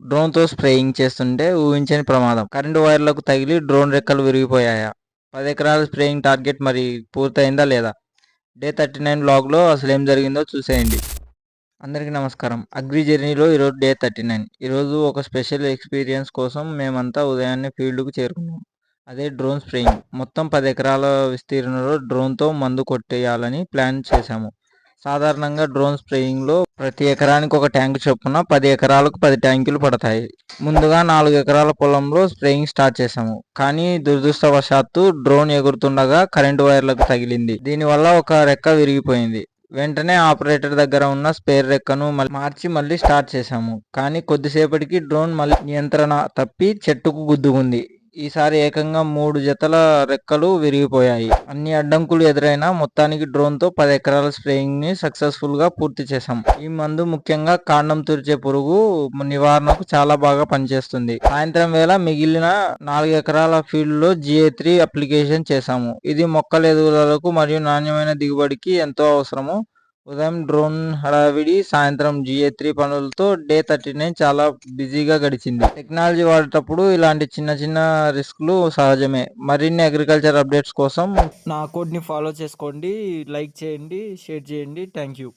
డ్రోన్తో spraying చేస్తుంటే ఊహించని ప్రమాదం. కరెంటు వైర్లకు తగిలి డ్రోన్ రెక్కలు విరిగిపోయాయా? 10 ఎకరాల స్ప్రేయింగ్ టార్గెట్ మరి పూర్తయిందా లేదా? డే 39 వ్లాగ్లో అసలేం జరిగిందో చూసేయండి. అందరికీ నమస్కారం. అగ్రి జర్నీలో ఈరోజు డే 39. ఈరోజు ఒక స్పెషల్ ఎక్స్పీరియన్స్ కోసం మేమంతా ఉదయాన్నే ఫీల్డ్కు చేరుకున్నాం. అదే డ్రోన్ స్ప్రేయింగ్. మొత్తం 10 ఎకరాల విస్తీర్ణంలో డ్రోన్తో మందు కొట్టేయాలని ప్లాన్ చేశాము. సాధారణంగా డ్రోన్ స్ప్రేయింగ్లో ప్రతి ఎకరానికి ఒక ట్యాంకు చొప్పున 10 ఎకరాలకు 10 ట్యాంకులు పడతాయి. ముందుగా 4 ఎకరాల పొలంలో స్ప్రేయింగ్ స్టార్ట్ చేశాము. కానీ దురదృష్టవశాత్తు డ్రోన్ ఎగురుతుండగా కరెంటు వైర్లకు తగిలింది. దీనివల్ల ఒక రెక్క విరిగిపోయింది. వెంటనే ఆపరేటర్ దగ్గర ఉన్న స్పేర్ రెక్కను మార్చి మళ్ళీ స్టార్ట్ చేశాము. కానీ కొద్దిసేపటికి డ్రోన్ మళ్ళీ నియంత్రణ తప్పి చెట్టుకు గుద్దుకుంది. ఈసారి ఏకంగా 3 జతల రెక్కలు విరిగిపోయాయి. అన్ని అడ్డంకులు ఎదురైనా మొత్తానికి డ్రోన్తో 10 ఎకరాల స్ప్రేయింగ్ని సక్సెస్ఫుల్గా పూర్తి చేశాం. ఈ మందు ముఖ్యంగా కాండం తురిచే పురుగు నివారణకు చాలా బాగా పనిచేస్తుంది. సాయంత్రం వేళ మిగిలిన 4 ఎకరాల ఫీల్డ్లో GA3 అప్లికేషన్ చేశాము. ఇది మొక్కల ఎదుగుదలకు మరియు నాణ్యమైన దిగుబడికి ఎంతో అవసరము. ఉదయం డ్రోన్ హడావిడి, సాయంత్రం GA3 పనులతో డే 39 చాలా బిజీగా గడిచింది. టెక్నాలజీ వాడేటప్పుడు ఇలాంటి చిన్న చిన్న రిస్క్లు సహజమే. మరిన్ని అగ్రికల్చర్ అప్డేట్స్ కోసం నా అకౌంట్ని ఫాలో చేసుకోండి, లైక్ చేయండి, షేర్ చేయండి. Thank you.